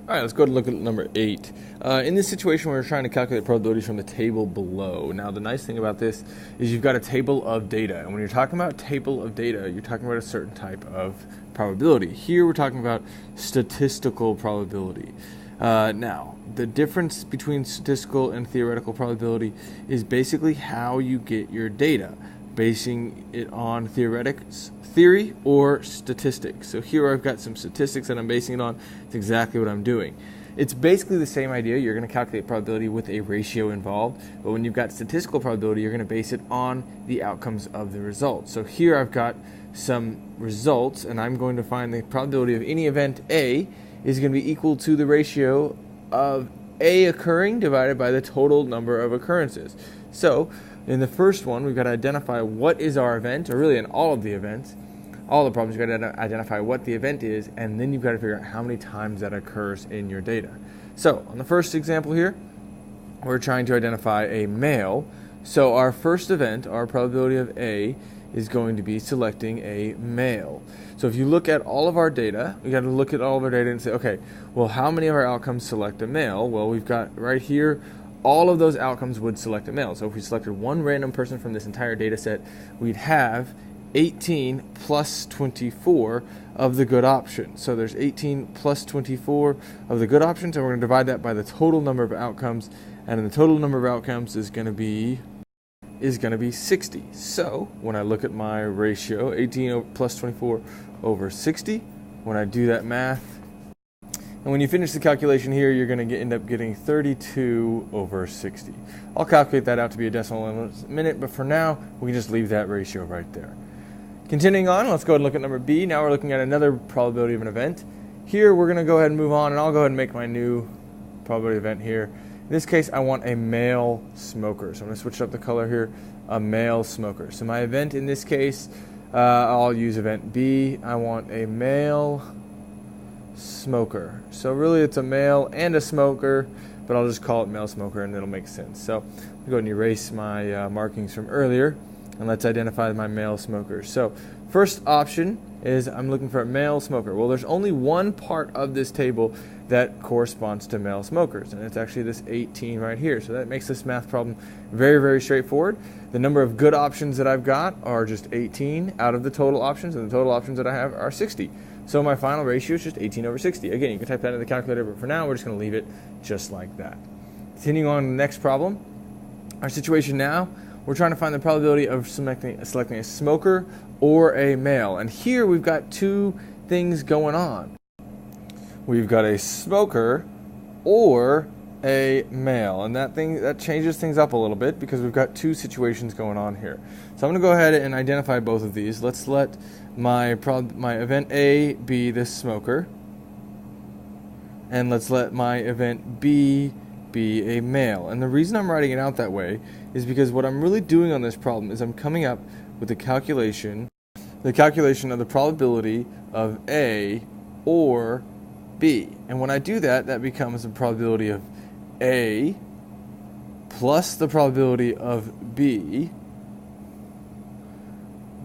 All right, let's go and look at number 8. In this situation, we're trying to calculate probabilities from the table below. Now, the nice thing about this is you've got a table of data. And when you're talking about table of data, you're talking about a certain type of probability. Here, we're talking about statistical probability. Now, the difference between statistical and theoretical probability is basically how you get your data, basing it on theory or statistics. So here I've got some statistics that I'm basing it on. It's exactly what I'm doing. It's basically the same idea. You're going to calculate probability with a ratio involved, but when you've got statistical probability, you're going to base it on the outcomes of the results. So here I've got some results, and I'm going to find the probability of any event A is going to be equal to the ratio of A occurring divided by the total number of occurrences. So in the first one, we've got to identify what is our event, or really in all of the events, all the problems, you've got to identify what the event is, and then you've got to figure out how many times that occurs in your data. So on the first example here, we're trying to identify a male. So our first event, our probability of A, is going to be selecting a male. So if you look at all of our data, we got to look at all of our data and say, okay, well, how many of our outcomes select a male? Well, we've got right here, all of those outcomes would select a male. So if we selected one random person from this entire data set, we'd have 18 plus 24 of the good options. So there's 18 plus 24 of the good options, and we're going to divide that by the total number of outcomes, and the total number of outcomes is going to be 60. So when I look at my ratio, 18 plus 24 over 60, when I do that math, and when you finish the calculation here, you're going to end up getting 32 over 60. I'll calculate that out to be a decimal in a minute, but for now, we can just leave that ratio right there. Continuing on, let's go ahead and look at number B. Now we're looking at another probability of an event. Here, we're going to go ahead and move on, and I'll go ahead and make my new probability event here. In this case, I want a male smoker. So I'm going to switch up the color here, a male smoker. So my event in this case, I'll use event B. I want a male smoker. So really it's a male and a smoker, but I'll just call it male smoker and it'll make sense. So I'm going to go ahead and erase my markings from earlier, and let's identify my male smoker. So first option is I'm looking for a male smoker. Well, there's only one part of this table that corresponds to male smokers, and it's actually this 18 right here. So that makes this math problem very, very straightforward. The number of good options that I've got are just 18 out of the total options, and the total options that I have are 60. So my final ratio is just 18 over 60. Again, you can type that in the calculator, but for now, we're just going to leave it just like that. Continuing on to the next problem. Our situation now, we're trying to find the probability of selecting a smoker or a male. And here we've got two things going on. We've got a smoker or a male. And that changes things up a little bit because we've got two situations going on here. So I'm going to go ahead and identify both of these. Let's let my event A be the smoker. And let's let my event B be a male. And the reason I'm writing it out that way is because what I'm really doing on this problem is I'm coming up with the calculation of the probability of A or B. And when I do that, that becomes the probability of A plus the probability of B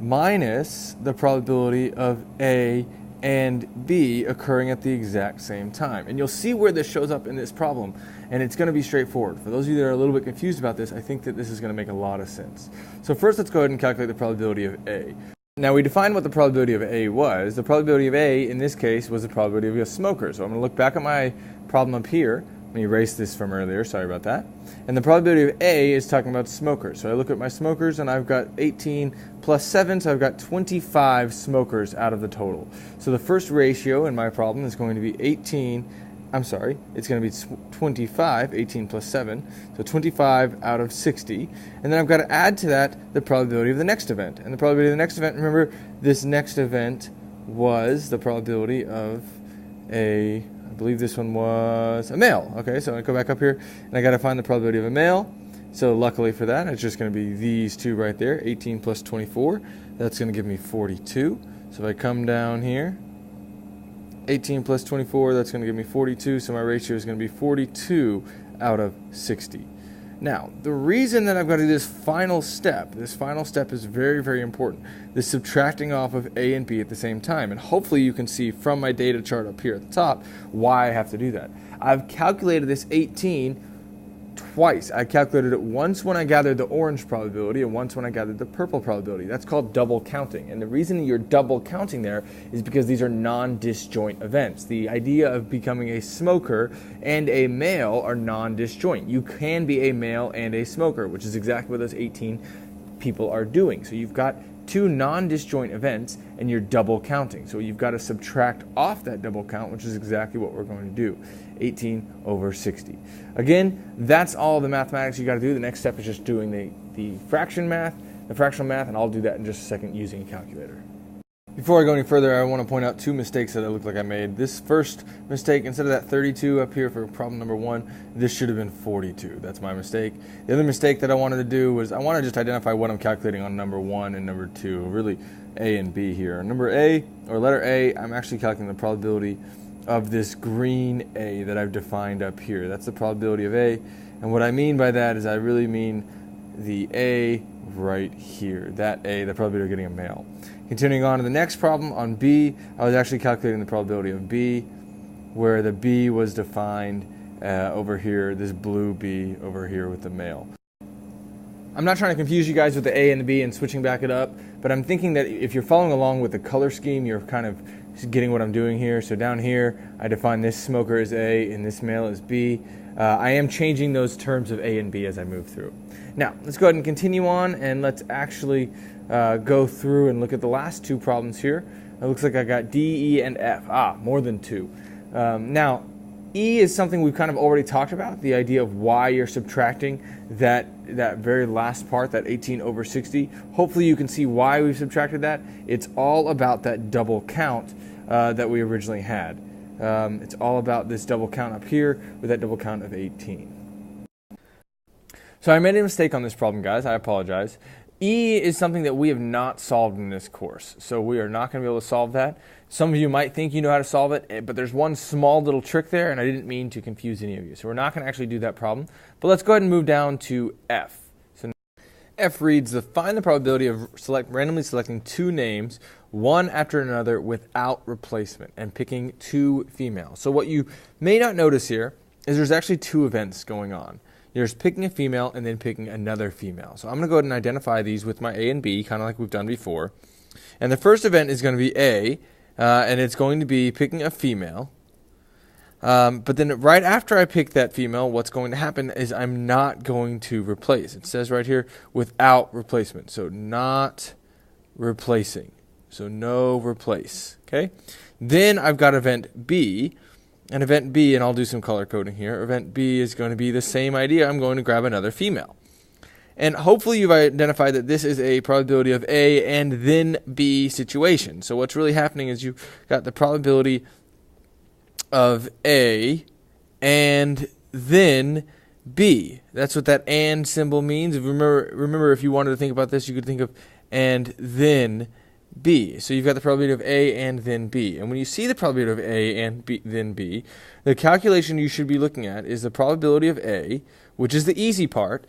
minus the probability of A and B occurring at the exact same time. And you'll see where this shows up in this problem, and it's going to be straightforward. For those of you that are a little bit confused about this, I think that this is going to make a lot of sense. So first, let's go ahead and calculate the probability of A. Now, we defined what the probability of A was. The probability of A, in this case, was the probability of a smoker. So I'm going to look back at my problem up here. Let me erase this from earlier. Sorry about that. And the probability of A is talking about smokers. So I look at my smokers, and I've got 18 plus 7, so I've got 25 smokers out of the total. So the first ratio in my problem is going to be it's going to be 25, 18 plus 7, so 25 out of 60. And then I've got to add to that the probability of the next event. And the probability of the next event, remember, this next event was the probability of I believe this one was a male. Okay, so I go back up here, and I got to find the probability of a male. So luckily for that, it's just going to be these two right there, 18 plus 24. That's going to give me 42. So if I come down here, 18 plus 24, that's going to give me 42. So my ratio is going to be 42 out of 60. Now, the reason that I've got to do this final step is very, very important. This subtracting off of A and B at the same time. And hopefully you can see from my data chart up here at the top why I have to do that. I've calculated this 18 twice. I calculated it once when I gathered the orange probability and once when I gathered the purple probability. That's called double counting. And the reason you're double counting there is because these are non-disjoint events. The idea of becoming a smoker and a male are non-disjoint. You can be a male and a smoker, which is exactly what those 18 people are doing. So you've got two non-disjoint events and you're double counting. So you've got to subtract off that double count, which is exactly what we're going to do. 18 over 60. Again, that's all the mathematics you got to do. The next step is just doing the fractional math, and I'll do that in just a second using a calculator. Before I go any further, I want to point out two mistakes that it looked like I made. This first mistake, instead of that 32 up here for problem number 1, this should have been 42. That's my mistake. The other mistake that I wanted to do was I want to just identify what I'm calculating on number 1 and number 2, really A and B here. Number A, or letter A, I'm actually calculating the probability of this green A that I've defined up here. That's the probability of A. And what I mean by that is I really mean the A right here. That A, the probability of getting a male. Continuing on to the next problem, on B, I was actually calculating the probability of B, where the B was defined over here, this blue B over here with the male. I'm not trying to confuse you guys with the A and the B and switching back it up, but I'm thinking that if you're following along with the color scheme, you're kind of getting what I'm doing here. So down here, I define this smoker as A and this male as B. I am changing those terms of A and B as I move through. Now, let's go ahead and continue on, and let's actually go through and look at the last two problems here. It looks like I got D, E, and F. More than two. Now, E is something we've kind of already talked about, the idea of why you're subtracting that very last part, that 18 over 60. Hopefully you can see why we've subtracted that. It's all about that double count that we originally had. It's all about this double count up here with that double count of 18. So I made a mistake on this problem, guys. I apologize. E is something that we have not solved in this course, so we are not going to be able to solve that. Some of you might think you know how to solve it, but there's one small little trick there, and I didn't mean to confuse any of you. So we're not going to actually do that problem. But let's go ahead and move down to F. So F reads, find the probability of randomly selecting two names, one after another without replacement, and picking two females. So what you may not notice here is there's actually two events going on. There's picking a female and then picking another female. So I'm going to go ahead and identify these with my A and B, kind of like we've done before. And the first event is going to be A, and it's going to be picking a female. But then right after I pick that female, what's going to happen is I'm not going to replace. It says right here, without replacement. So not replacing. So no replace. Okay. Then I've got event B. And event B, and I'll do some color coding here, event B is going to be the same idea. I'm going to grab another female. And hopefully you've identified that this is a probability of A and then B situation. So what's really happening is you've got the probability of A and then B. That's what that and symbol means. Remember, if you wanted to think about this, you could think of and then B. So you've got the probability of A and then B. And when you see the probability of A and B, then B, the calculation you should be looking at is the probability of A, which is the easy part.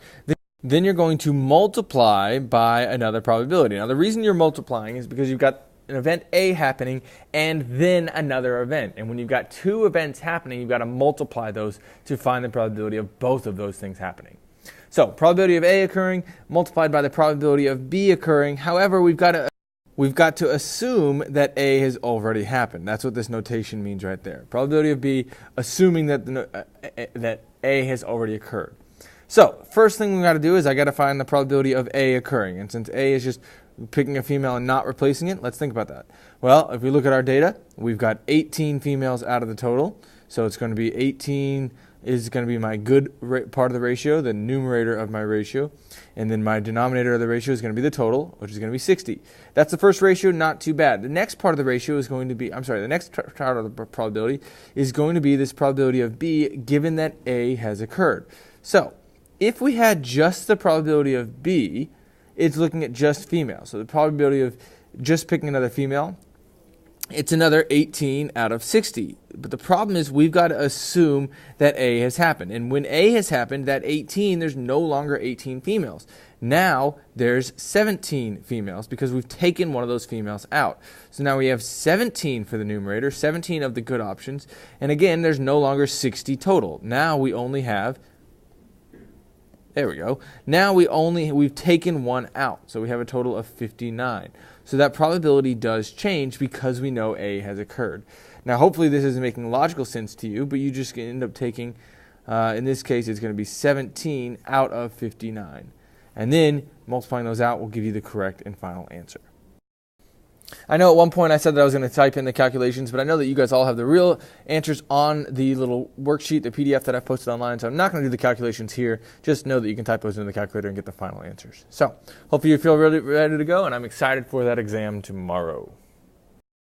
Then you're going to multiply by another probability. Now, the reason you're multiplying is because you've got an event A happening and then another event. And when you've got two events happening, you've got to multiply those to find the probability of both of those things happening. So, probability of A occurring multiplied by the probability of B occurring. However, we've got to assume that A has already happened. That's what this notation means right there. Probability of B, assuming that that A has already occurred. So, first thing we got to do is I got to find the probability of A occurring. And since A is just picking a female and not replacing it, let's think about that. Well, if we look at our data, we've got 18 females out of the total. So it's going to be 18 is going to be my good part of the ratio, the numerator of my ratio. And then my denominator of the ratio is going to be the total, which is going to be 60. That's the first ratio, not too bad. The next part of the ratio is going to be, the next part of the probability is going to be this probability of B given that A has occurred. So, if we had just the probability of B, it's looking at just female. So the probability of just picking another female it's another 18 out of 60. But the problem is we've got to assume that A has happened. And when A has happened, that 18, there's no longer 18 females. Now there's 17 females because we've taken one of those females out. So now we have 17 for the numerator, 17 of the good options. And again, there's no longer 60 total. Now we only have, there we go. Now we've taken one out. So we have a total of 59. So that probability does change because we know A has occurred. Now, hopefully this isn't making logical sense to you, but you just end up taking, in this case, it's going to be 17 out of 59. And then multiplying those out will give you the correct and final answer. I know at one point I said that I was going to type in the calculations, but I know that you guys all have the real answers on the little worksheet, the PDF that I posted online, so I'm not going to do the calculations here. Just know that you can type those into the calculator and get the final answers. So hopefully you feel ready to go, and I'm excited for that exam tomorrow.